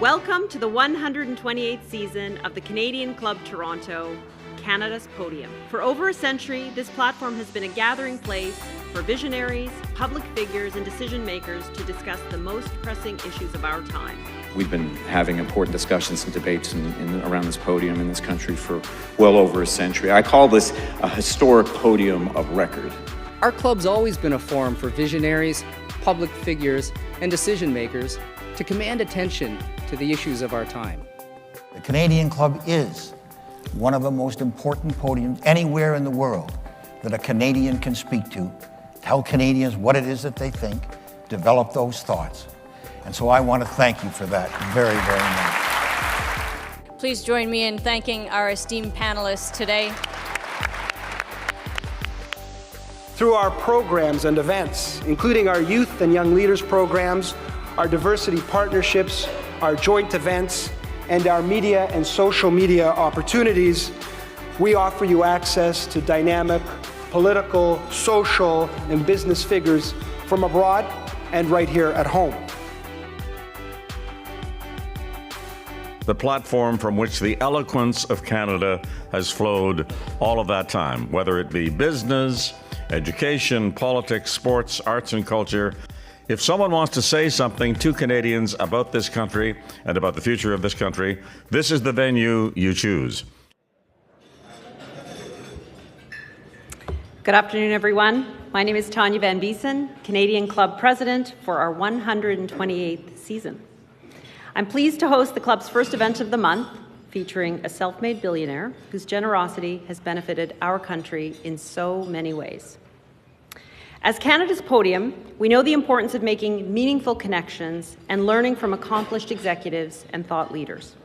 Welcome to the 128th season of the Canadian Club Toronto, Canada's Podium. For over a century, this platform has been a gathering place for visionaries, public figures, and decision makers to discuss the most pressing issues of our time. We've been having important discussions and debates around this podium in this country for well over a century. I call this a historic podium of record. Our club's always been a forum for visionaries, public figures, and decision makers to command attention to the issues of our time. The Canadian Club is one of the most important podiums anywhere in the world that a Canadian can speak to, tell Canadians what it is that they think, develop those thoughts. And so I want to thank you for that very, very much. Please join me in thanking our esteemed panelists today. Through our programs and events, including our youth and young leaders programs, our diversity partnerships, our joint events, and our media and social media opportunities, we offer you access to dynamic political, social, and business figures from abroad and right here at home. The platform from which the eloquence of Canada has flowed all of that time, whether it be business, education, politics, sports, arts and culture. If someone wants to say something to Canadians about this country and about the future of this country, this is the venue you choose. Good afternoon, everyone. My name is Tanya Van Biesen, Canadian Club President for our 128th season. I'm pleased to host the club's first event of the month, featuring a self-made billionaire whose generosity has benefited our country in so many ways. As Canada's Podium, we know the importance of making meaningful connections and learning from accomplished executives and thought leaders.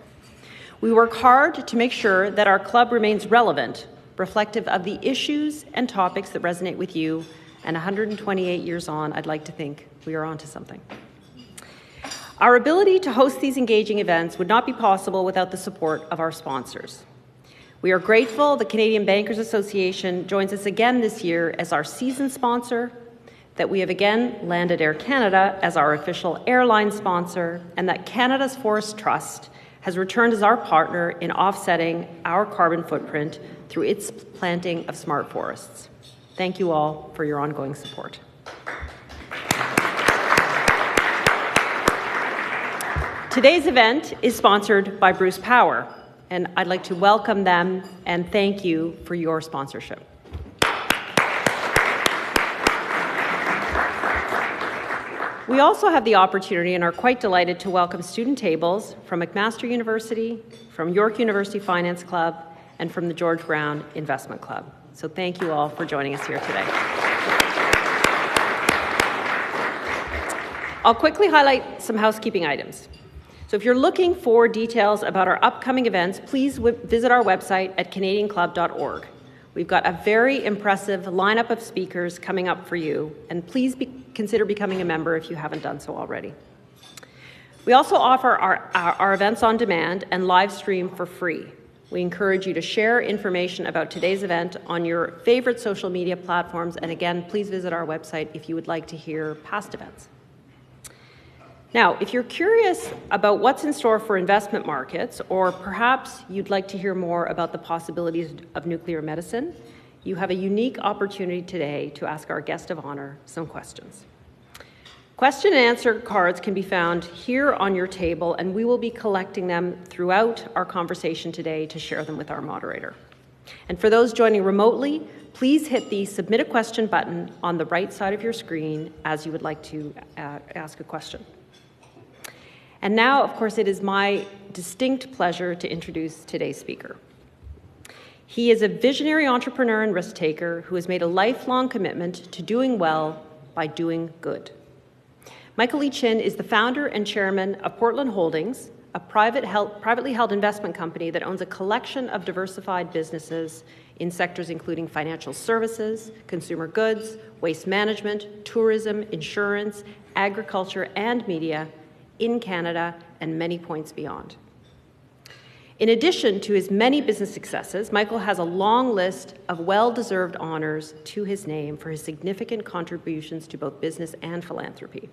We work hard to make sure that our club remains relevant, reflective of the issues and topics that resonate with you, and 128 years on, I'd like to think we are onto something. Our ability to host these engaging events would not be possible without the support of our sponsors. We are grateful the Canadian Bankers Association joins us again this year as our season sponsor, that we have again landed Air Canada as our official airline sponsor, and that Canada's Forest Trust has returned as our partner in offsetting our carbon footprint through its planting of smart forests. Thank you all for your ongoing support. Today's event is sponsored by Bruce Power, and I'd like to welcome them and thank you for your sponsorship. We also have the opportunity and are quite delighted to welcome student tables from McMaster University, from York University Finance Club, and from the George Brown Investment Club. So thank you all for joining us here today. I'll quickly highlight some housekeeping items. So if you're looking for details about our upcoming events, please visit our website at canadianclub.org. We've got a very impressive lineup of speakers coming up for you, and please consider becoming a member if you haven't done so already. We also offer our events on demand and live stream for free. We encourage you to share information about today's event on your favorite social media platforms, and again, please visit our website if you would like to hear past events. Now, if you're curious about what's in store for investment markets, or perhaps you'd like to hear more about the possibilities of nuclear medicine, you have a unique opportunity today to ask our guest of honor some questions. Question and answer cards can be found here on your table, and we will be collecting them throughout our conversation today to share them with our moderator. And for those joining remotely, please hit the Submit a Question button on the right side of your screen as you would like to ask a question. And now, of course, it is my distinct pleasure to introduce today's speaker. He is a visionary entrepreneur and risk taker who has made a lifelong commitment to doing well by doing good. Michael Lee Chin is the founder and chairman of Portland Holdings, a privately held investment company that owns a collection of diversified businesses in sectors including financial services, consumer goods, waste management, tourism, insurance, agriculture, and media, in Canada and many points beyond. In addition to his many business successes, Michael has a long list of well-deserved honors to his name for his significant contributions to both business and philanthropy.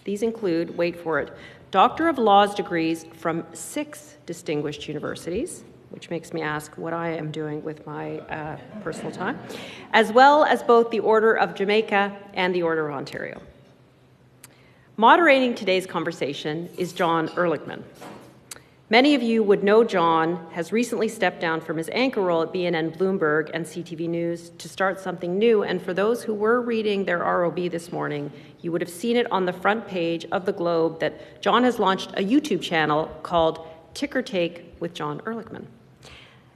These include, wait for it, Doctor of Laws degrees from 6 distinguished universities, which makes me ask what I am doing with my personal time, as well as both the Order of Jamaica and the Order of Ontario. Moderating today's conversation is John Ehrlichman. Many of you would know John has recently stepped down from his anchor role at BNN Bloomberg and CTV News to start something new, and for those who were reading their ROB this morning, you would have seen it on the front page of the Globe that John has launched a YouTube channel called Ticker Take with John Ehrlichman.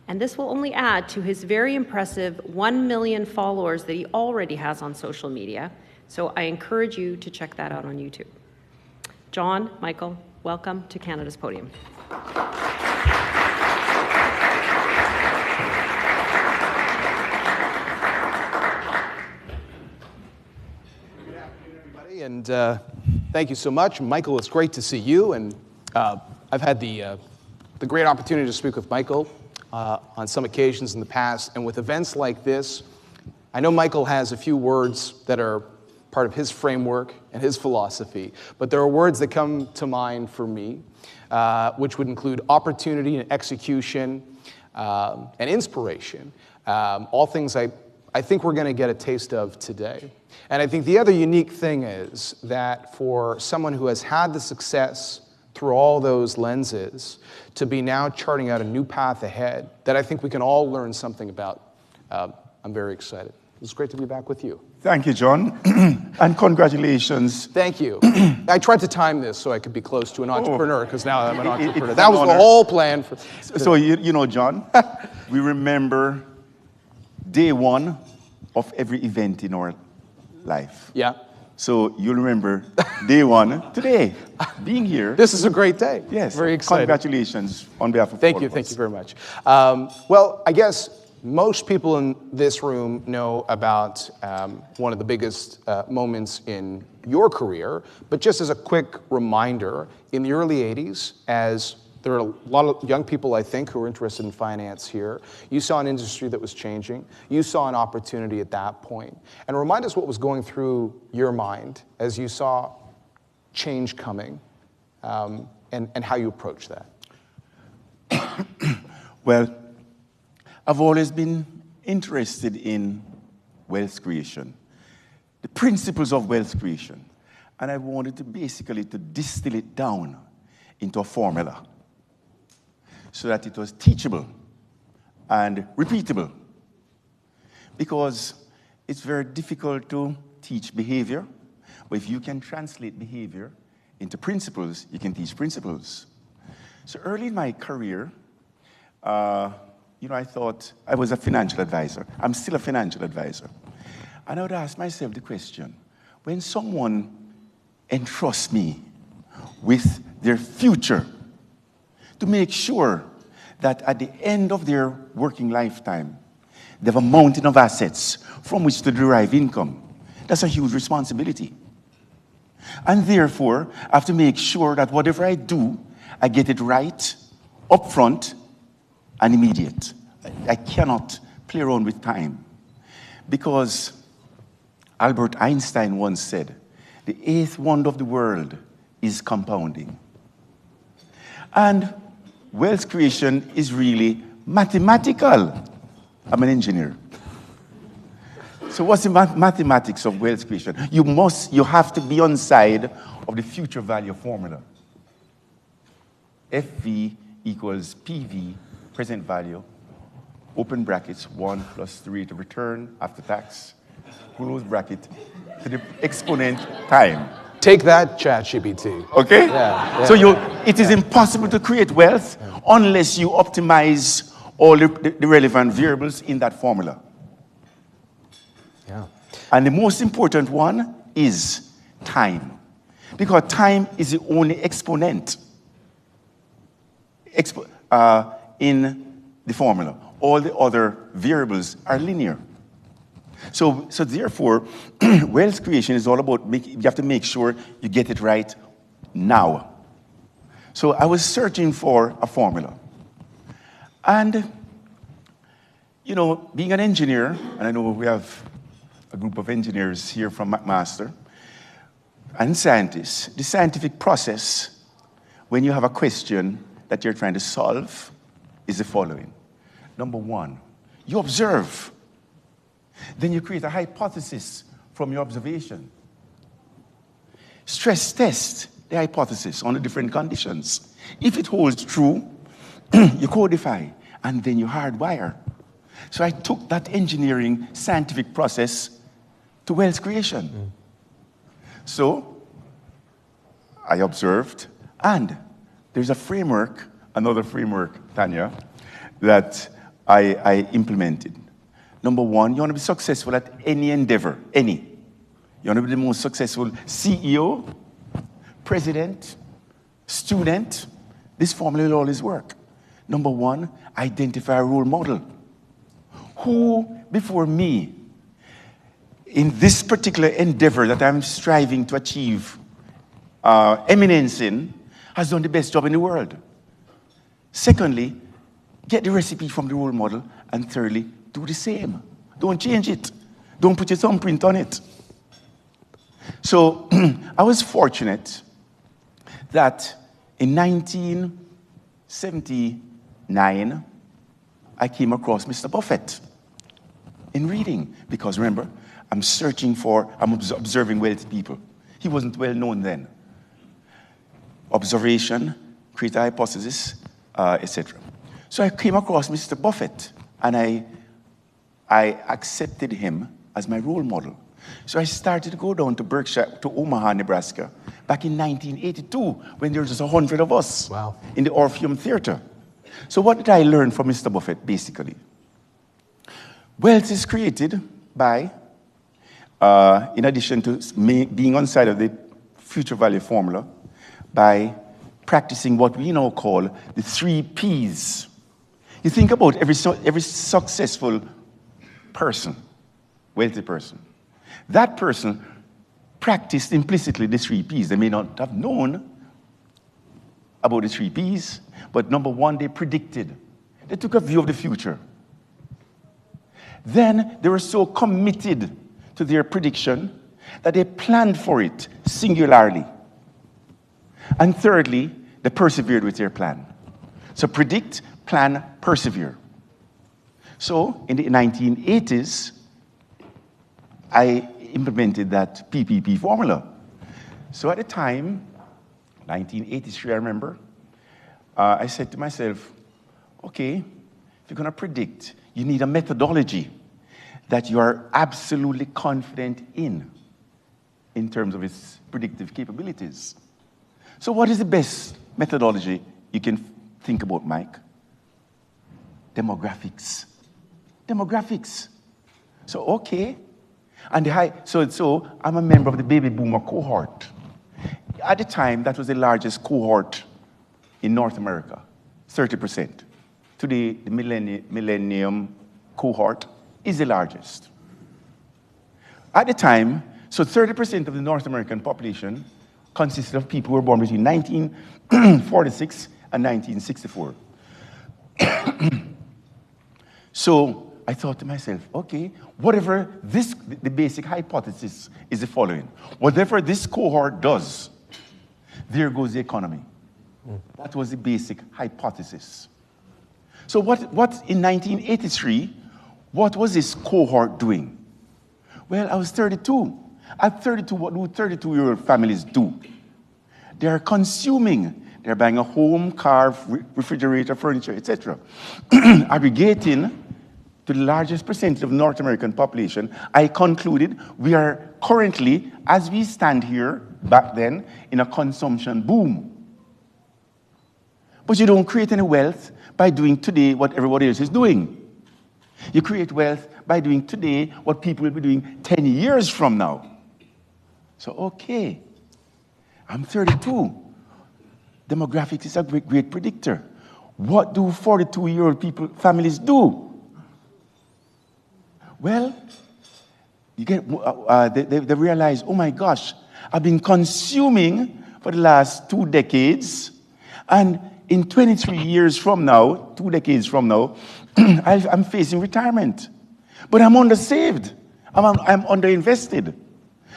And this will only add to his very impressive 1 million followers that he already has on social media, so I encourage you to check that out on YouTube. John, Michael, welcome to Canada's Podium. And thank you so much. Michael, it's great to see you. And I've had the great opportunity to speak with Michael on some occasions in the past. And with events like this, I know Michael has a few words that are part of his framework and his philosophy, but there are words that come to mind for me, which would include opportunity and execution and inspiration, all things I think we're going to get a taste of today. And I think the other unique thing is that for someone who has had the success through all those lenses to be now charting out a new path ahead that I think we can all learn something about, I'm very excited. It's great to be back with you. Thank you, John, and congratulations. Thank you. I tried to time this so I could be close to an entrepreneur, because now I'm an entrepreneur. It's That was an the honor. whole plan. So, you know, John, we remember day one of every event in our life. Yeah. So you'll remember day one today, being here. This is a great day. Yes. Very excited. Congratulations on behalf of Thank all you. of Thank us. you very much. Well, I guess most people in this room know about one of the biggest moments in your career, but just as a quick reminder, in the early 80s, as there are a lot of young people, I think, who are interested in finance here, you saw an industry that was changing. You saw an opportunity at that point. And remind us what was going through your mind as you saw change coming and how you approached that. Well, I've always been interested in wealth creation, the principles of wealth creation, and I wanted to basically to distill it down into a formula so that it was teachable and repeatable, because it's very difficult to teach behavior, but if you can translate behavior into principles, you can teach principles. So early in my career, I thought I was a financial advisor. I'm still a financial advisor. And I would ask myself the question, when someone entrusts me with their future to make sure that at the end of their working lifetime, they have a mountain of assets from which to derive income, that's a huge responsibility. And therefore, I have to make sure that whatever I do, I get it right, upfront, and immediate. I cannot play around with time, because Albert Einstein once said, the 8th wonder of the world is compounding. And wealth creation is really mathematical. I'm an engineer. So what's the mathematics of wealth creation? You have to be on side of the future value formula. FV equals PV, present value, open brackets, 1 plus 3 to return after tax, close bracket, to the exponent time. Take that, ChatGPT. Okay? Yeah. So it is impossible to create wealth unless you optimize all the relevant variables in that formula. Yeah. And the most important one is time, because time is the only exponent in the formula. All the other variables are linear. So therefore, wealth creation is all about you have to make sure you get it right now. So I was searching for a formula. And, being an engineer, and I know we have a group of engineers here from McMaster, and scientists, the scientific process when you have a question that you're trying to solve is the following. Number one, you observe. Then you create a hypothesis from your observation. Stress test the hypothesis on the different conditions. If it holds true, you codify, and then you hardwire. So I took that engineering scientific process to wealth creation. So I observed, and there's a framework, another framework, Tanya, that I implemented. Number one, you want to be successful at any endeavor, any. You want to be the most successful CEO, president, student. This formula will always work. Number one, identify a role model. Who before me, in this particular endeavor that I'm striving to achieve eminence in, has done the best job in the world? Secondly, get the recipe from the role model. And thirdly, do the same. Don't change it. Don't put your thumbprint on it. So I was fortunate that in 1979, I came across Mr. Buffett in reading. Because remember, I'm observing wealthy people. He wasn't well known then. Observation, create a hypothesis, etc. So I came across Mr. Buffett, and I accepted him as my role model. So I started to go down to Berkshire, to Omaha, Nebraska, back in 1982, when there were just 100 of us in the Orpheum Theater. So what did I learn from Mr. Buffett, basically? Wealth is created by, in addition to being on side of the future value formula, by practicing what we now call the 3 Ps. You think about every successful person, wealthy person. That person practiced implicitly the 3 Ps. They may not have known about the 3 Ps, but number one, they predicted. They took a view of the future. Then they were so committed to their prediction that they planned for it singularly. And thirdly, they persevered with their plan. So predict, plan, persevere. So in the 1980s, I implemented that PPP formula. So at the time, 1983, I remember, I said to myself, okay, if you're going to predict, you need a methodology that you are absolutely confident in terms of its predictive capabilities. So what is the best methodology you can think about, Mike? Demographics. Demographics. So, okay. And so I'm a member of the baby boomer cohort. At the time, that was the largest cohort in North America, 30%. Today, the millennium cohort is the largest. At the time, so 30% of the North American population consisted of people who were born between 1946 and 1964. So I thought to myself, okay, whatever the basic hypothesis is the following. Whatever this cohort does, there goes the economy. That was the basic hypothesis. So what in 1983, what was this cohort doing? Well, I was 32. At 32, what do 32-year-old families do? They are consuming. They're buying a home, car, refrigerator, furniture, etc. Aggregating to the largest percentage of North American population, I concluded we are currently, as we stand here, back then, in a consumption boom. But you don't create any wealth by doing today what everybody else is doing. You create wealth by doing today what people will be doing 10 years from now. So, okay, I'm 32. Demographics is a great predictor. What do 42-year-old families do? Well, you get, they realize, oh my gosh, I've been consuming for the last 2 decades, and in 23 years from now, 2 decades from now, I'm facing retirement. But I'm undersaved. I'm underinvested.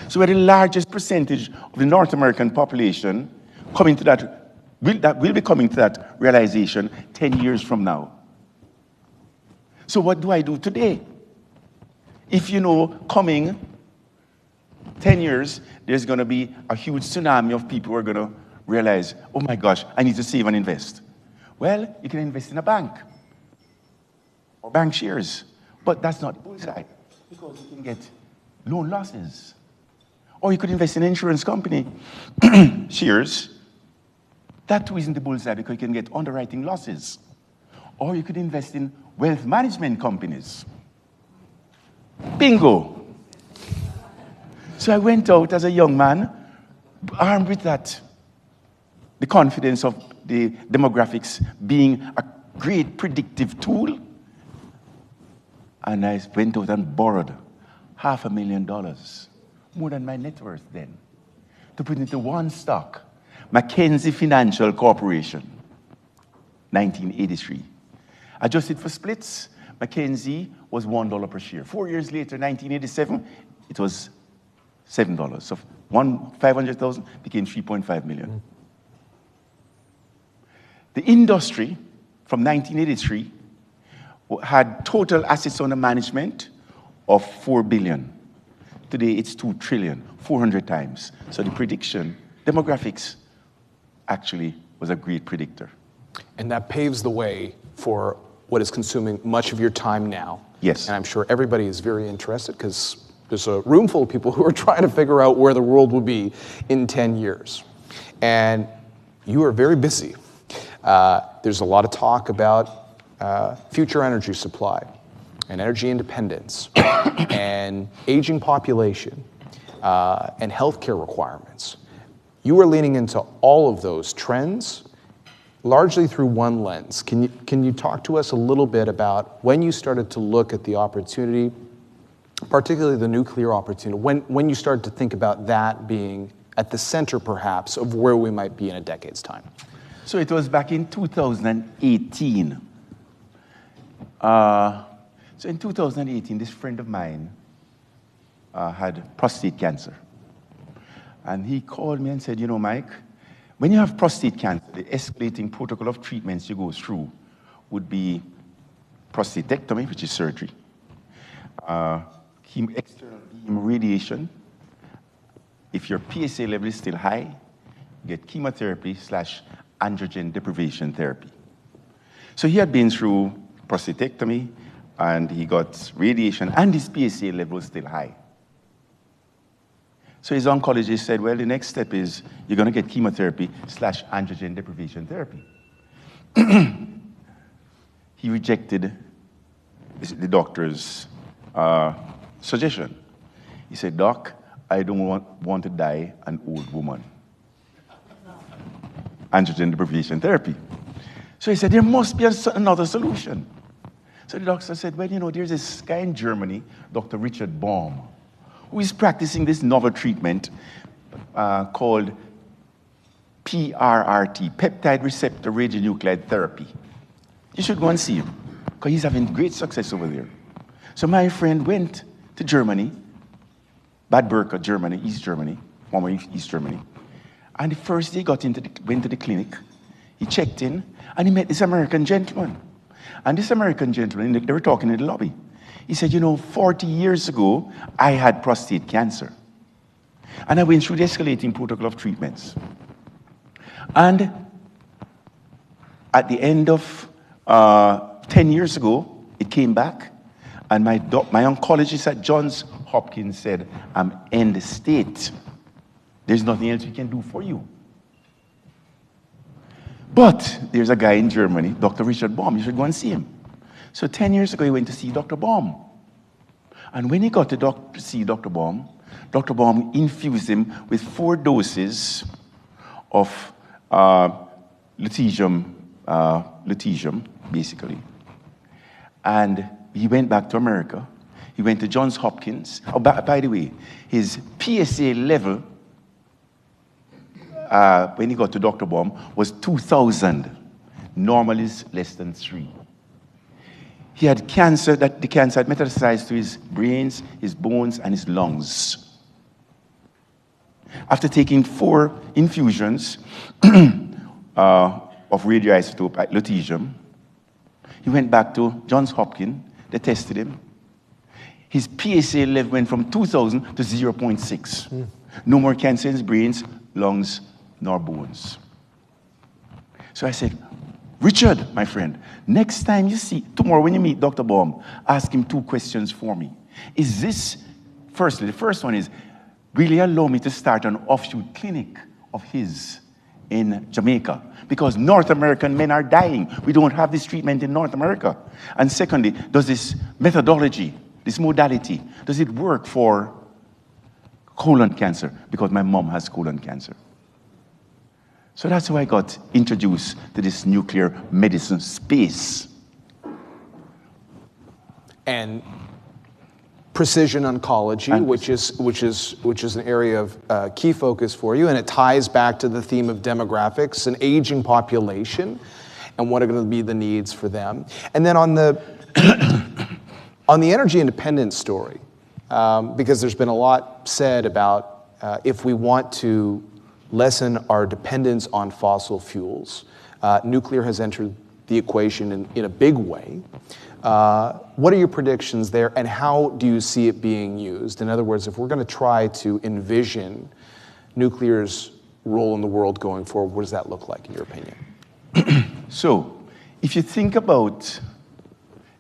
So we're the largest percentage of the North American population coming to that will be coming to that realization 10 years from now. So what do I do today? If you know coming 10 years, there's going to be a huge tsunami of people who are going to realize, oh my gosh, I need to save and invest. Well, you can invest in a bank or bank shares, but that's not the bullseye because you can get loan losses. Or you could invest in an insurance company shares. That too isn't the bullseye because you can get underwriting losses. Or you could invest in wealth management companies. Bingo. So I went out as a young man, armed with that, the confidence of the demographics being a great predictive tool. And I went out and borrowed $500,000, more than my net worth then, to put into one stock, Mackenzie Financial Corporation, 1983. Adjusted for splits, Mackenzie was $1 per share. 4 years later, 1987, it was $7. So 500,000 became 3.5 million. The industry from 1983 had total assets under management of 4 billion. Today it's 2 trillion, 400 times. So the prediction, demographics, actually was a great predictor. And that paves the way for what is consuming much of your time now. Yes. And I'm sure everybody is very interested because there's a room full of people who are trying to figure out where the world will be in 10 years. And you are very busy. There's a lot of talk about future energy supply and energy independence and aging population and healthcare requirements. You are leaning into all of those trends largely through one lens. Can you talk to us a little bit about when you started to look at the opportunity, particularly the nuclear opportunity, when you started to think about that being at the center perhaps of where we might be in a decade's time? So it was back in 2018. So in 2018, this friend of mine had prostate cancer. And he called me and said, you know, Mike, when you have prostate cancer, the escalating protocol of treatments you go through would be prostatectomy, which is surgery, external beam radiation. If your PSA level is still high, you get chemotherapy / androgen deprivation therapy. So he had been through prostatectomy, and he got radiation, and his PSA level was still high. So his oncologist said, well, the next step is you're going to get chemotherapy / androgen deprivation therapy. He rejected the doctor's suggestion. He said, Doc, I don't want to die an old woman. Androgen deprivation therapy. So he said, there must be another solution. So the doctor said, well, you know, there's this guy in Germany, Dr. Richard Baum, who is practicing this novel treatment called PRRT, peptide receptor radionuclide therapy. You should go and see him, because he's having great success over there. So my friend went to Germany, Bad Berka, Germany, East Germany, former East Germany. And the first day he went to the clinic, he checked in, and he met this American gentleman. And this American gentleman, they were talking in the lobby. He said, you know, 40 years ago, I had prostate cancer. And I went through the escalating protocol of treatments. And at the end of 10 years ago, it came back. And my oncologist at Johns Hopkins said, I'm end state. There's nothing else we can do for you. But there's a guy in Germany, Dr. Richard Baum. You should go and see him. So 10 years ago, he went to see Dr. Baum. And when he got to see Dr. Baum infused him with 4 doses of lutetium, basically. And he went back to America. He went to Johns Hopkins. Oh, by the way, his PSA level, when he got to Dr. Baum, was 2,000. Normally is less than 3. He had cancer, the cancer had metastasized to his brains, his bones, and his lungs. After taking 4 infusions of radioisotope lutetium, he went back to Johns Hopkins. They tested him. His PSA level went from 2,000 to 0.6. No more cancer in his brains, lungs, nor bones. So I said, Richard, my friend, next time you see, tomorrow when you meet Dr. Baum, ask him 2 questions for me. Is this, firstly, the first one is, really allow me to start an offshoot clinic of his in Jamaica? Because North American men are dying. We don't have this treatment in North America. And secondly, does this methodology, this modality, does it work for colon cancer? Because my mom has colon cancer. So that's how I got introduced to this nuclear medicine space. And precision oncology, And which is an area of key focus for you, and it ties back to the theme of demographics, an aging population, and what are going to be the needs for them. And then on the on the energy independence story, because there's been a lot said about if we want to lessen our dependence on fossil fuels, nuclear has entered the equation in a big way. What are your predictions there, and how do you see it being used? In other words, if we're going to try to envision nuclear's role in the world going forward, what does that look like, in your opinion? So, if you think about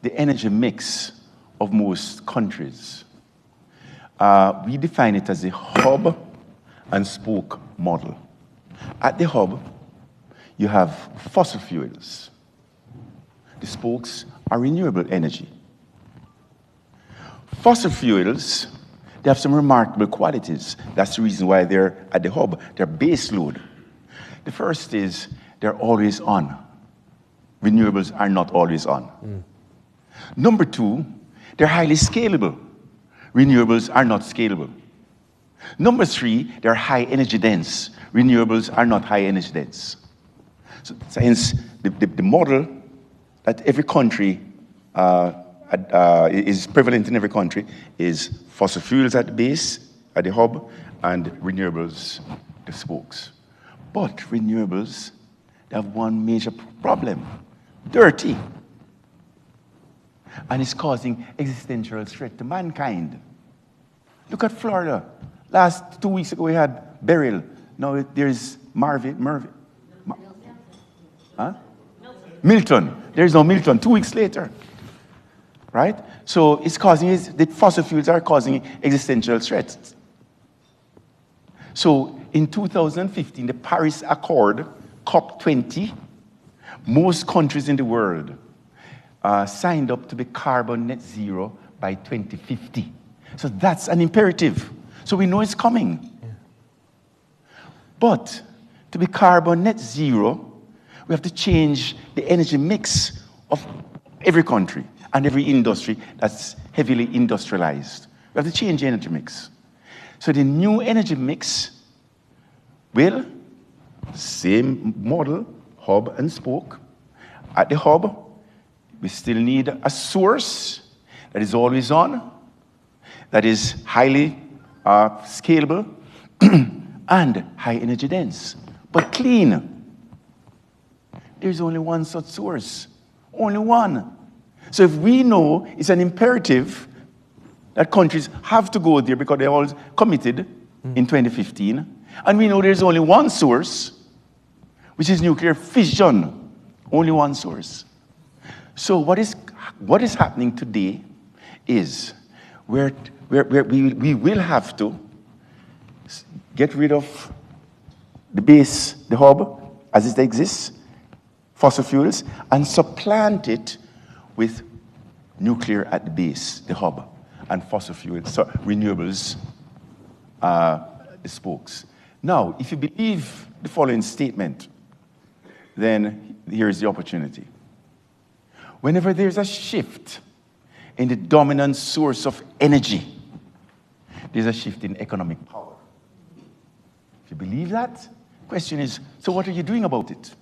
the energy mix of most countries, we define it as a hub and spoke model. At the hub, you have fossil fuels. The spokes are renewable energy. Fossil fuels, they have some remarkable qualities. That's the reason why they're at the hub. They're base load. The first is they're always on. Renewables are not always on. Number 2, they're highly scalable. Renewables are not scalable. Number 3, they're high energy dense. Renewables are not high energy dense. So hence, the model that every country is prevalent in every country is fossil fuels at the base, at the hub, and renewables, the spokes. But renewables, they have one major problem: dirty. And it's causing existential threat to mankind. Look at Florida. Last 2 weeks ago we had Beryl. Now there's Milton. There's no Milton 2 weeks later. Right? So it's causing, the fossil fuels are causing existential threats. So in 2015, the Paris Accord, COP20, most countries in the world signed up to be carbon net zero by 2050. So that's an imperative. So we know it's coming. Yeah. But to be carbon net zero, we have to change the energy mix of every country and every industry that's heavily industrialized. We have to change the energy mix. So the new energy mix will, same model, hub and spoke. At the hub, we still need a source that is always on, that is highly scalable, and high energy dense, but clean. There's only one such source, only one. So if we know it's an imperative that countries have to go there because they're all committed in 2015, and we know there's only one source, which is nuclear fission, only one source. So what is happening today is we will have to get rid of the base, the hub, as it exists, fossil fuels, and supplant it with nuclear at the base, the hub, and fossil fuels, so renewables, the spokes. Now, if you believe the following statement, then here's the opportunity. Whenever there's a shift in the dominant source of energy, there's a shift in economic power. If you believe that, the question is, so what are you doing about it?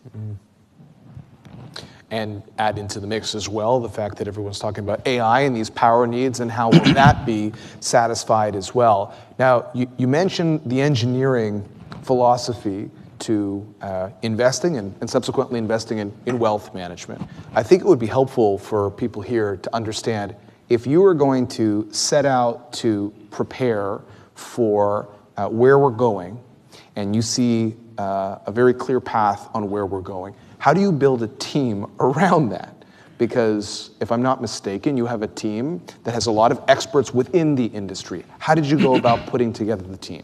and add into the mix as well the fact that everyone's talking about AI and these power needs and how will that be satisfied as well. Now, you mentioned the engineering philosophy to investing and subsequently investing in wealth management. I think it would be helpful for people here to understand if you were going to set out to prepare for where we're going and you see a very clear path on where we're going, how do you build a team around that? Because if I'm not mistaken, you have a team that has a lot of experts within the industry. How did you go about putting together the team?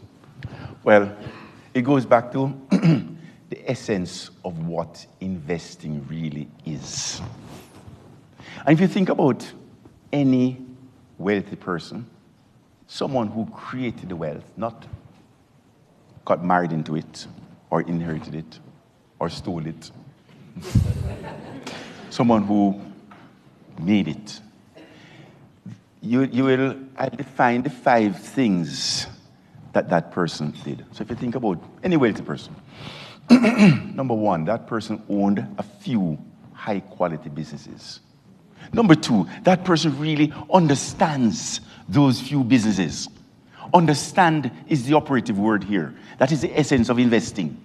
Well, it goes back to the essence of what investing really is. And if you think about any wealthy person, someone who created the wealth, not got married into it, or inherited it, or stole it. Someone who made it. I'll define the 5 things that person did. So if you think about any wealthy person, number 1, that person owned a few high-quality businesses. Number 2, that person really understands those few businesses. Understand is the operative word here. That is the essence of investing.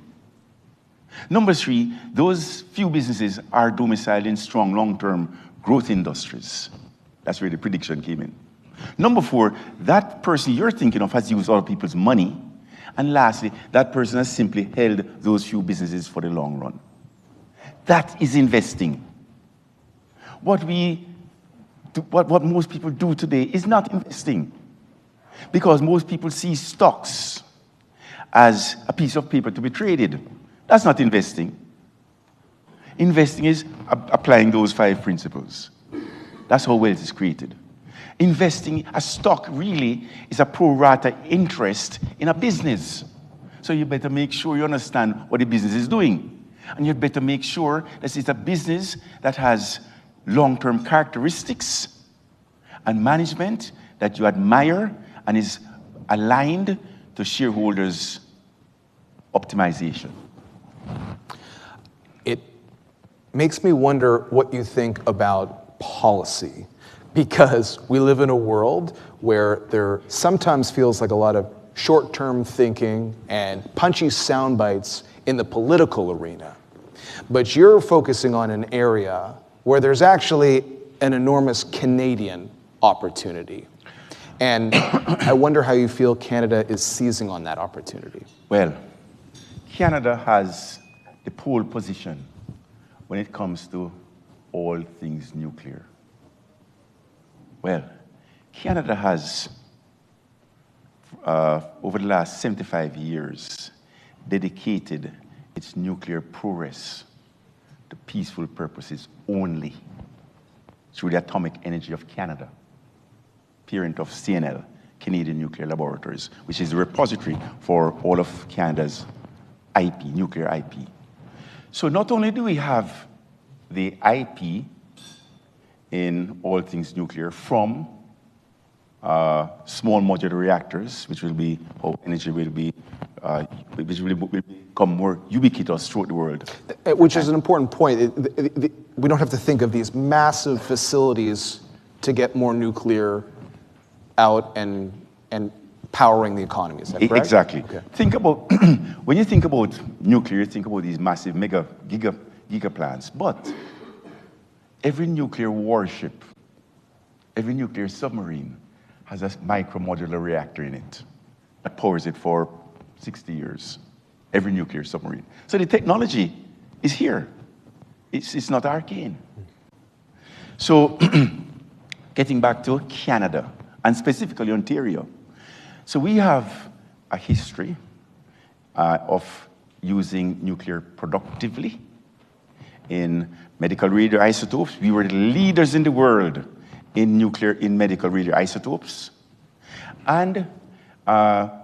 Number 3, those few businesses are domiciled in strong long-term growth industries. That's where the prediction came in. Number 4, that person you're thinking of has used other people's money. And lastly, that person has simply held those few businesses for the long run. That is investing. What most people do today is not investing. Because most people see stocks as a piece of paper to be traded. That's not investing. Investing is applying those 5 principles. That's how wealth is created. Investing, a stock really is a pro rata interest in a business. So you better make sure you understand what the business is doing. And you better make sure that it's a business that has long-term characteristics and management that you admire and is aligned to shareholders' optimization. It makes me wonder what you think about policy, because we live in a world where there sometimes feels like a lot of short-term thinking and punchy sound bites in the political arena. But you're focusing on an area where there's actually an enormous Canadian opportunity. And I wonder how you feel Canada is seizing on that opportunity. Well, Canada has the pole position when it comes to all things nuclear. Well, Canada has, over the last 75 years, dedicated its nuclear prowess to peaceful purposes only through the Atomic Energy of Canada, parent of CNL, Canadian Nuclear Laboratories, which is the repository for all of Canada's IP, nuclear IP. So not only do we have the IP in all things nuclear from small modular reactors, which will be how energy will be, which will become more ubiquitous throughout the world. Which is an important point. We don't have to think of these massive facilities to get more nuclear out and powering the economy. Is that correct? Exactly. Okay. Think about, when you think about nuclear, you think about these massive giga plants. But every nuclear warship, every nuclear submarine has a micro-modular reactor in it that powers it for 60 years. Every nuclear submarine. So the technology is here. It's not arcane. So getting back to Canada, and specifically Ontario. So we have a history of using nuclear productively in medical radioisotopes. We were the leaders in the world in medical radioisotopes. And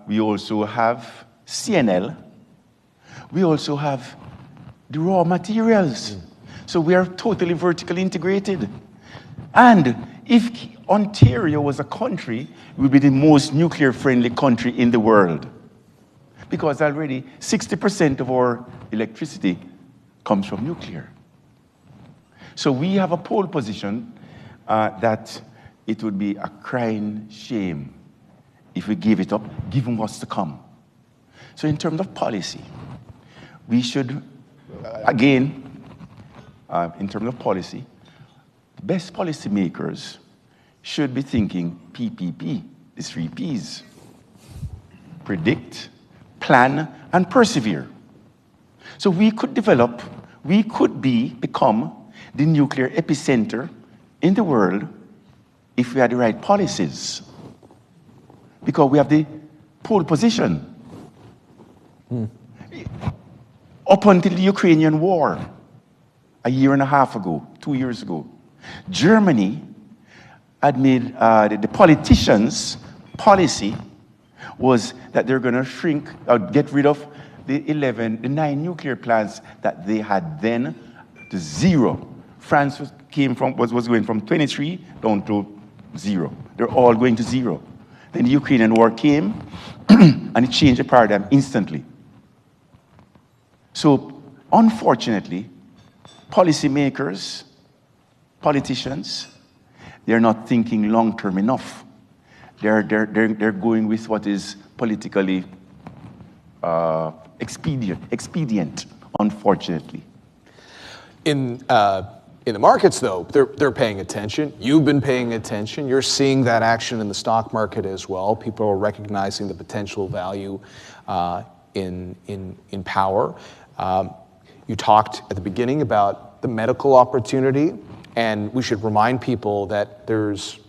we also have CNL. We also have the raw materials. So we are totally vertically integrated. And if Ontario was a country, it would be the most nuclear-friendly country in the world. Because already 60% of our electricity comes from nuclear. So we have a pole position that it would be a crying shame if we gave it up, given what's to come. So in terms of policy, we should, again, in terms of policy, the best policymakers should be thinking PPP, the 3 Ps. Predict, plan, and persevere. So we could develop, we could become the nuclear epicenter in the world if we had the right policies. Because we have the pole position. Up until the Ukrainian war, a year and a half ago, 2 years ago, Germany had made the politicians' policy was that they're going to shrink, get rid of the 9 nuclear plants that they had then to 0. France was going from 23 down to 0. They're all going to 0. Then the Ukrainian war came, and it changed the paradigm instantly. So, unfortunately, policymakers, politicians, they're not thinking long-term enough. They're going with what is politically expedient, unfortunately. In the markets, though, they're paying attention. You've been paying attention. You're seeing that action in the stock market as well. People are recognizing the potential value in power. You talked at the beginning about the medical opportunity, and we should remind people that there's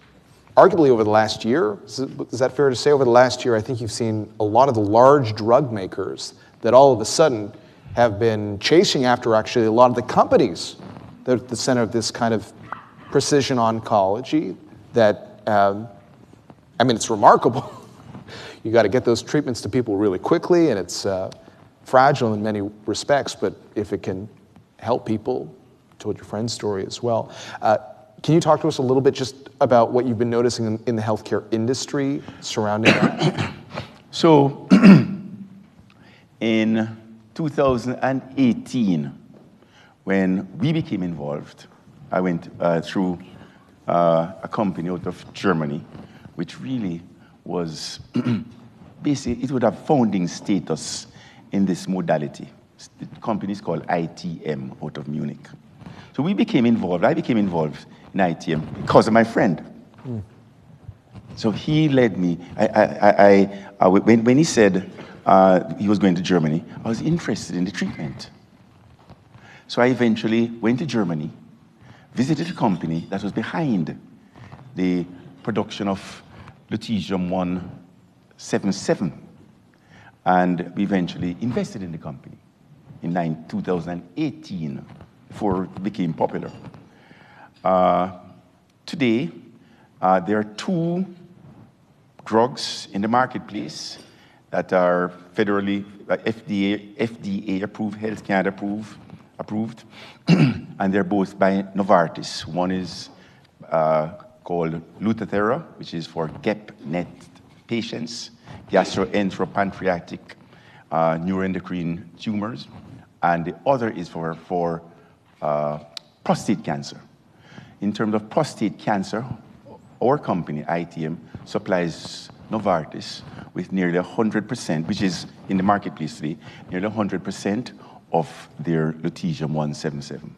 arguably over the last year, is that fair to say, over the last year, I think you've seen a lot of the large drug makers that all of a sudden have been chasing after actually a lot of the companies that are at the center of this kind of precision oncology that, I mean, it's remarkable. You got to get those treatments to people really quickly, and it's fragile in many respects, but if it can help people, told your friend's story as well. Can you talk to us a little bit just about what you've been noticing in the healthcare industry surrounding that? So, in 2018, when we became involved, I went through a company out of Germany, which really was basically, it would have founding status in this modality. The company is called ITM out of Munich. So we became involved, I became involved in ITM because of my friend. So he led me, when he said he was going to Germany, I was interested in the treatment. So I eventually went to Germany, visited a company that was behind the production of lutetium-177, and we eventually invested in the company in 2018 before it became popular. Today, there are 2 drugs in the marketplace that are federally FDA approved, Health Canada approved, and they're both by Novartis. One is called Lutathera, which is for GEP-NET patients, gastroenteropancreatic neuroendocrine tumors, and the other is for prostate cancer. In terms of prostate cancer, our company, ITM, supplies Novartis with nearly 100%, which is in the marketplace today, nearly 100% of their lutetium-177.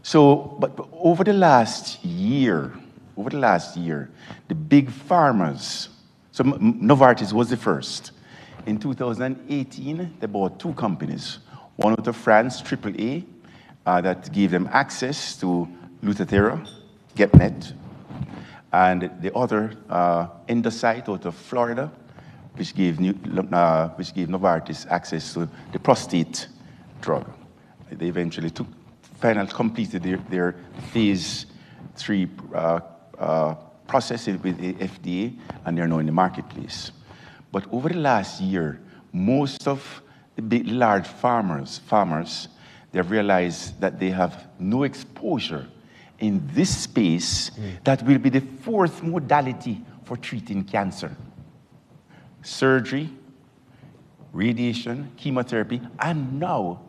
So, but over the last year, the big pharmas, so Novartis was the first. In 2018, they bought 2 companies, one out of France, AAA, that gave them access to Lutathera, GEP-NET, and the other, Endocyte out of Florida, which gave Novartis access to the prostate drug. They eventually completed their phase 3 process with the FDA, and they're now in the marketplace. But over the last year, most of the big, large farmers, they've realized that they have no exposure in this space that will be the 4th modality for treating cancer. Surgery, radiation, chemotherapy, and now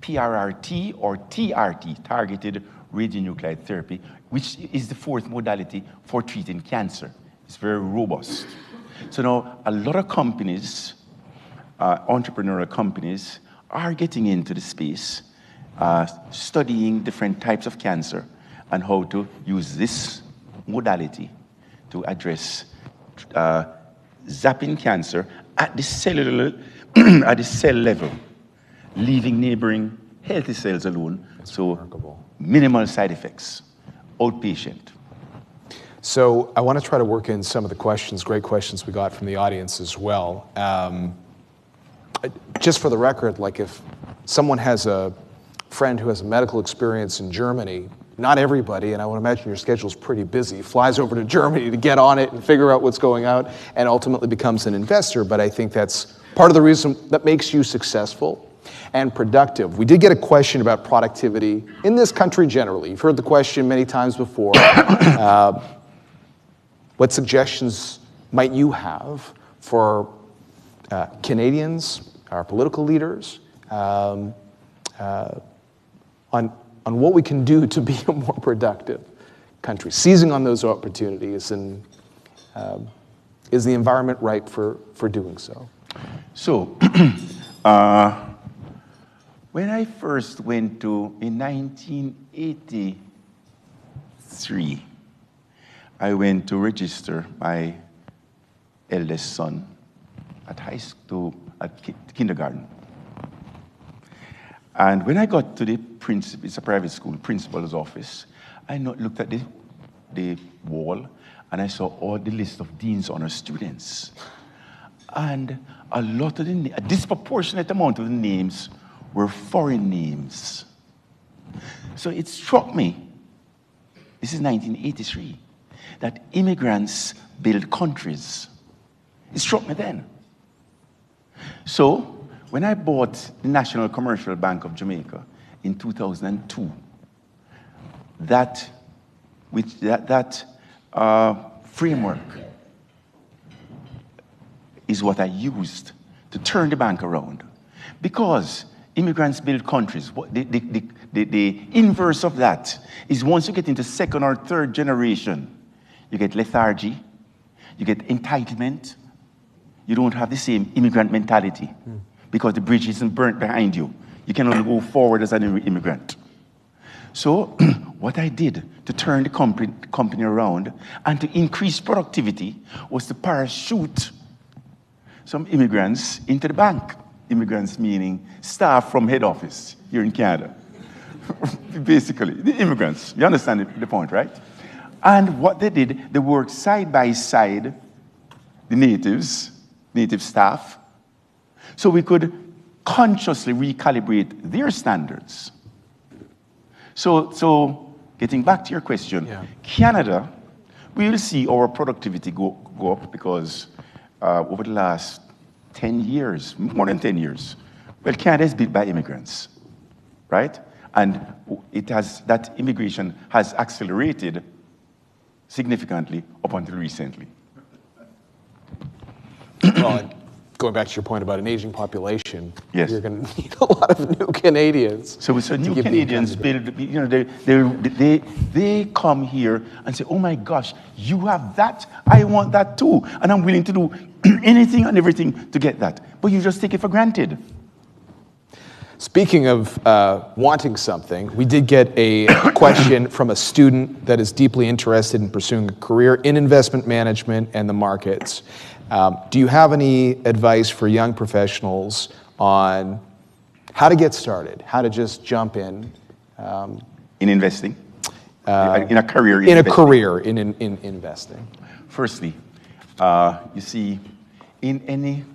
PRRT or TRT, targeted radionuclide therapy, which is the fourth modality for treating cancer. It's very robust. So now a lot of companies, entrepreneurial companies, are getting into the space, studying different types of cancer and how to use this modality to address zapping cancer at the cellular, at the cell level, leaving neighboring healthy cells alone. So minimal side effects, outpatient. So I want to try to work in some of the questions, great questions we got from the audience as well. Just for the record, like if someone has a friend who has a medical experience in Germany, not everybody, and I would imagine your schedule's pretty busy, flies over to Germany to get on it and figure out what's going on and ultimately becomes an investor. But I think that's part of the reason that makes you successful and productive. We did get a question about productivity in this country generally. You've heard the question many times before. What suggestions might you have for Canadians, our political leaders, on what we can do to be a more productive country, seizing on those opportunities, and is the environment ripe for doing so? So, when I first went to, in 1983, I went to register my eldest son at high school, at kindergarten. And when I got to the principal, it's a private school, principal's office, I looked at the wall and I saw all the list of dean's honor students. And a lot of a disproportionate amount of the names were foreign names. So it struck me, this is 1983, that immigrants build countries. It struck me then. So when I bought the National Commercial Bank of Jamaica in 2002, that framework is what I used to turn the bank around. Because immigrants build countries. The inverse of that is once you get into second or third generation, you get lethargy, you get entitlement, you don't have the same immigrant mentality because the bridge isn't burnt behind you. You can only go forward as an immigrant. So what I did to turn the company around and to increase productivity was to parachute some immigrants into the bank. Immigrants meaning staff from head office here in Canada. Basically, the immigrants. You understand the point, right? And what they did, they worked side by side, the native staff, so we could consciously recalibrate their standards. So getting back to your question, Canada, we will see our productivity go up because over the last 10 years, more than 10 years, well, Canada is built by immigrants, right? And that immigration has accelerated significantly up until recently. Well, going back to your point about an aging population, yes, you're going to need a lot of new Canadians. So new Canadians build, you know, they come here and say, oh my gosh, you have that, I want that too, and I'm willing to do anything and everything to get that. But you just take it for granted. Speaking of wanting something, we did get a question from a student that is deeply interested in pursuing a career in investment management and the markets. Do you have any advice for young professionals on how to get started, how to just jump in? In investing? In a career in investing? Firstly, you see, in any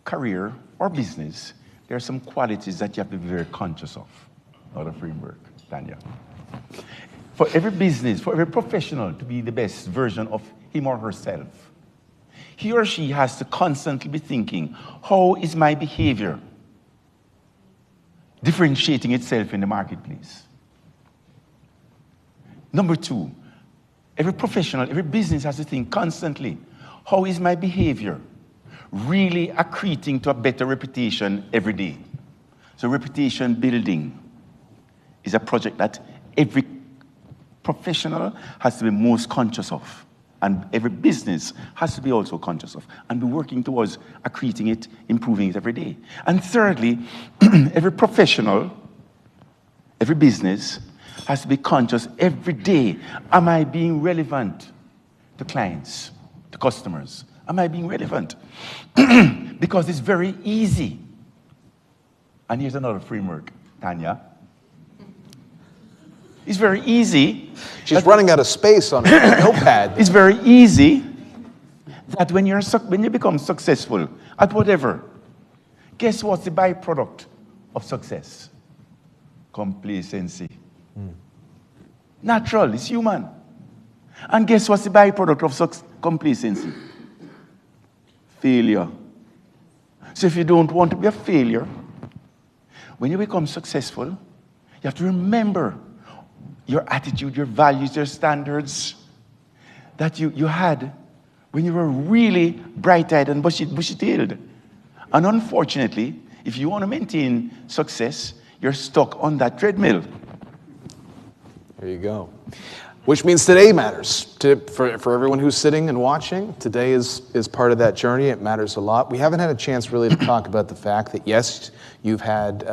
career or business, there are some qualities that you have to be very conscious of. Not a framework, Tanya. For every business, for every professional to be the best version of him or herself, he or she has to constantly be thinking, how is my behavior differentiating itself in the marketplace? Number two, every professional, every business has to think constantly, how is my behavior really accreting to a better reputation every day? So reputation building is a project that every professional has to be most conscious of, and every business has to be also conscious of, and be working towards accreting it, improving it every day. And thirdly, every professional, every business has to be conscious every day. Am I being relevant to clients, to customers? Am I being relevant? Because it's very easy. And here's another framework, Tanya. It's very easy. She's running out of space on her notepad. It's very easy that when you become successful at whatever, guess what's the byproduct of success? Complacency. Natural, it's human. And guess what's the byproduct of complacency? Failure. So if you don't want to be a failure, when you become successful, you have to remember your attitude, your values, your standards that you had when you were really bright-eyed and bushy-tailed. And unfortunately, if you want to maintain success, you're stuck on that treadmill. There you go. Which means today matters. For everyone who's sitting and watching, today is part of that journey. It matters a lot. We haven't had a chance really to talk about the fact that, yes, you've had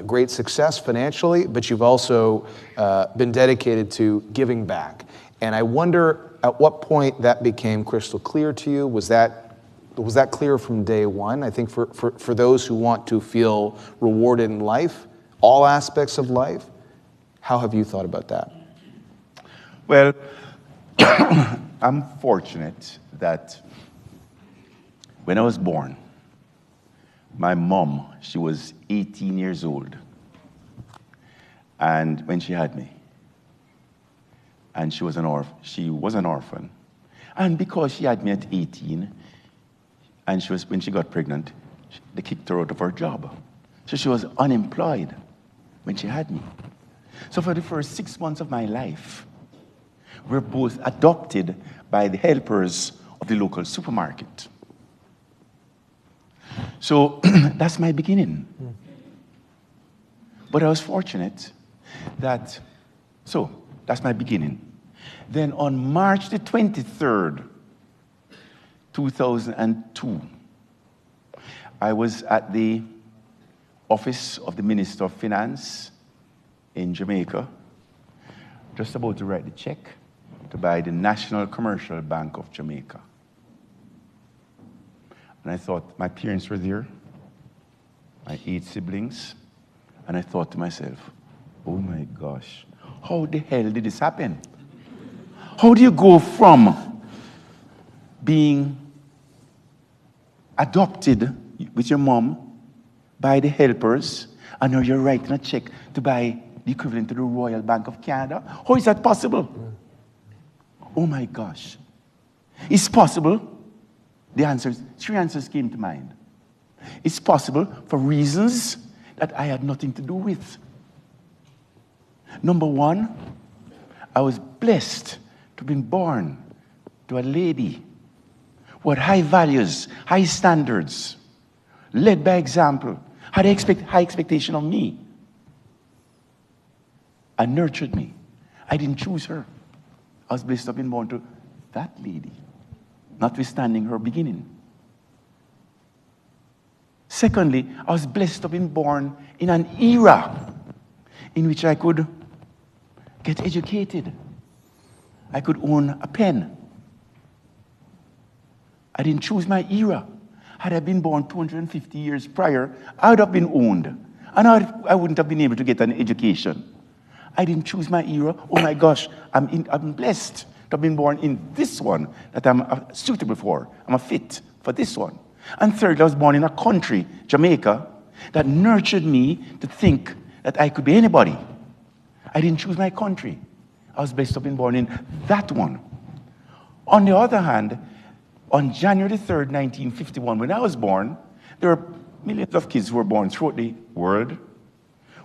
great success financially, but you've also been dedicated to giving back. And I wonder at what point that became crystal clear to you. Was that clear from day one? I think for those who want to feel rewarded in life, all aspects of life, how have you thought about that? Well, I'm fortunate that when I was born, my mom, she was 18 years old, and when she had me, and she was an orphan. And because she had me at 18, and when she got pregnant, they kicked her out of her job. So she was unemployed when she had me. So for the first 6 months of my life, we were both adopted by the helpers of the local supermarket. So that's my beginning. But I was fortunate that's my beginning. Then on March the 23rd, 2002, I was at the office of the Minister of Finance in Jamaica, just about to write the check to buy the National Commercial Bank of Jamaica. And I thought, my parents were there, my 8 siblings, and I thought to myself, oh my gosh, how the hell did this happen? How do you go from being adopted with your mom by the helpers, and now you're writing a check to buy the equivalent to the Royal Bank of Canada? How is that possible? Oh my gosh. It's possible. The answers, 3 answers came to mind. It's possible for reasons that I had nothing to do with. Number one, I was blessed to have been born to a lady who had high values, high standards, led by example, had high expectation of me, and nurtured me. I didn't choose her. I was blessed to have been born to that lady, notwithstanding her beginning. Secondly, I was blessed to have been born in an era in which I could get educated. I could own a pen. I didn't choose my era. Had I been born 250 years prior, I would have been owned, and I wouldn't have been able to get an education. I didn't choose my era. Oh my gosh, I'm blessed to have been born in this one that I'm suitable for. I'm a fit for this one. And thirdly, I was born in a country, Jamaica, that nurtured me to think that I could be anybody. I didn't choose my country. I was blessed to have been born in that one. On the other hand, on January 3rd, 1951, when I was born, there were millions of kids who were born throughout the world,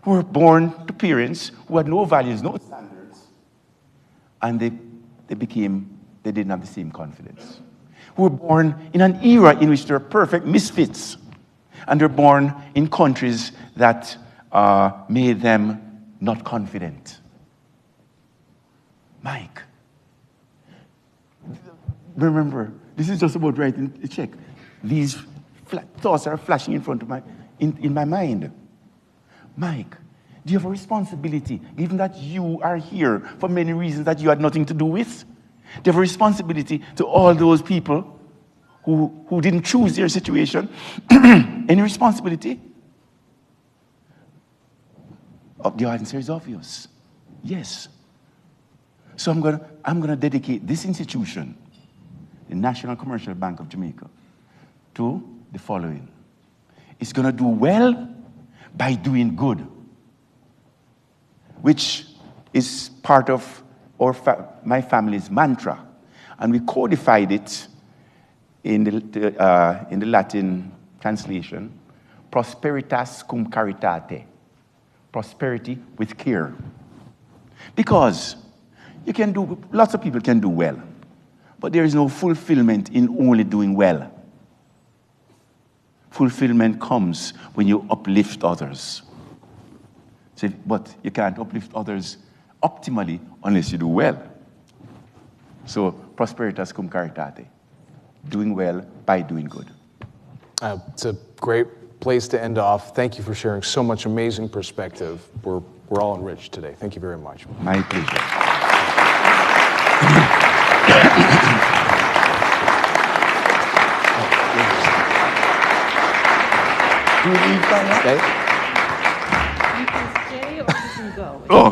who were born to parents who had no values, no standards, and they didn't have the same confidence. Who were born in an era in which they were perfect misfits, and they're born in countries that made them not confident. Mike, remember, this is just about writing a check. These thoughts are flashing in front of in my mind. Mike, do you have a responsibility, given that you are here for many reasons that you had nothing to do with? Do you have a responsibility to all those people who didn't choose their situation? Any responsibility? The answer is obvious. Yes. So I'm gonna dedicate this institution, the National Commercial Bank of Jamaica, to the following. It's gonna do well by doing good, which is part of my family's mantra. And we codified it in the Latin translation, prosperitas cum caritate, prosperity with care. Because lots of people can do well, but there is no fulfillment in only doing well. Fulfillment comes when you uplift others. But you can't uplift others optimally unless you do well. So, prosperitas cum caritate, doing well by doing good. It's a great place to end off. Thank you for sharing so much amazing perspective. We're all enriched today. Thank you very much. My pleasure. Do you leave by now? Okay. You can stay or you can go. Oh.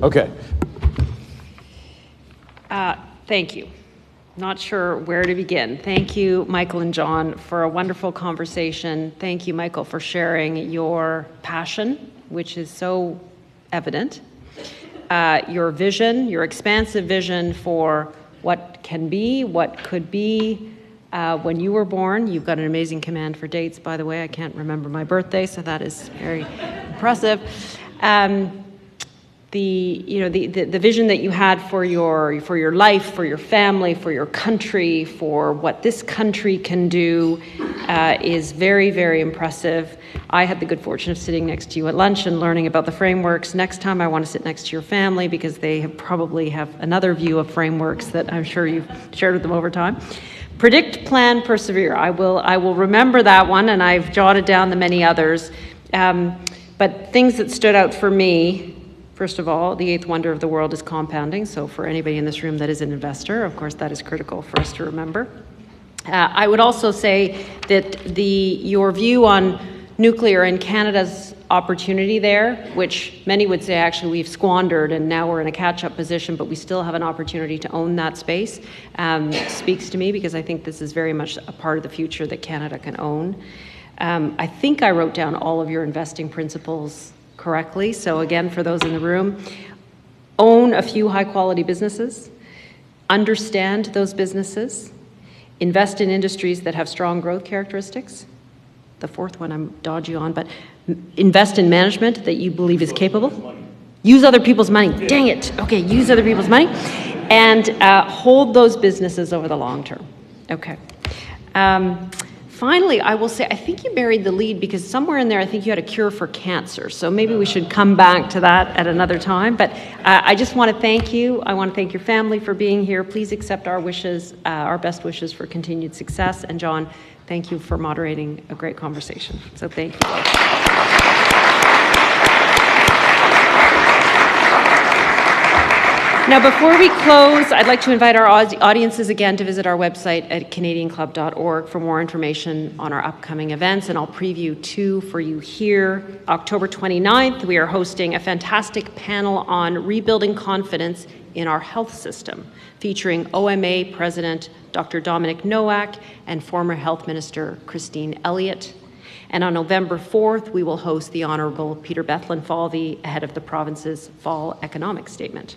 Okay. Thank you. Not sure where to begin. Thank you, Michael and John, for a wonderful conversation. Thank you, Michael, for sharing your passion, which is so evident. Your vision, your expansive vision for what can be, what could be. When you were born, you've got an amazing command for dates, by the way. I can't remember my birthday, so that is very impressive. The vision that you had for your life, for your family, for your country, for what this country can do is very, very impressive. I had the good fortune of sitting next to you at lunch and learning about the frameworks. Next time I want to sit next to your family because they probably have another view of frameworks that I'm sure you've shared with them over time. Predict, plan, persevere. I will remember that one, and I've jotted down the many others. But things that stood out for me, first of all, the eighth wonder of the world is compounding. So for anybody in this room that is an investor, of course, that is critical for us to remember. I would also say that your view on nuclear and Canada's opportunity there, which many would say actually we've squandered and now we're in a catch-up position, but we still have an opportunity to own that space, speaks to me because I think this is very much a part of the future that Canada can own. I think I wrote down all of your investing principles correctly. So again, for those in the room, own a few high-quality businesses, understand those businesses, invest in industries that have strong growth characteristics. The fourth one I'm dodgy on, but invest in management that you believe is capable. Use other people's money. Dang it. Okay, use other people's money. And hold those businesses over the long term. Okay. Finally, I will say, I think you buried the lead because somewhere in there, I think you had a cure for cancer. So maybe we should come back to that at another time. But I just want to thank you. I want to thank your family for being here. Please accept our wishes, our best wishes for continued success. And John, thank you for moderating a great conversation. So thank you both. Now, before we close, I'd like to invite our audiences again to visit our website at canadianclub.org for more information on our upcoming events, and I'll preview two for you here. October 29th, we are hosting a fantastic panel on rebuilding confidence in our health system, featuring OMA President Dr. Dominic Nowak and former Health Minister Christine Elliott. And on November 4th, we will host the Honourable Peter Bethlen-Falvey ahead of the province's fall economic statement.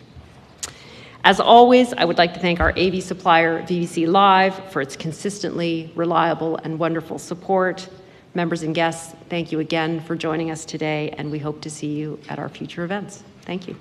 As always, I would like to thank our AV supplier, VBC Live, for its consistently reliable and wonderful support. Members and guests, thank you again for joining us today, and we hope to see you at our future events. Thank you.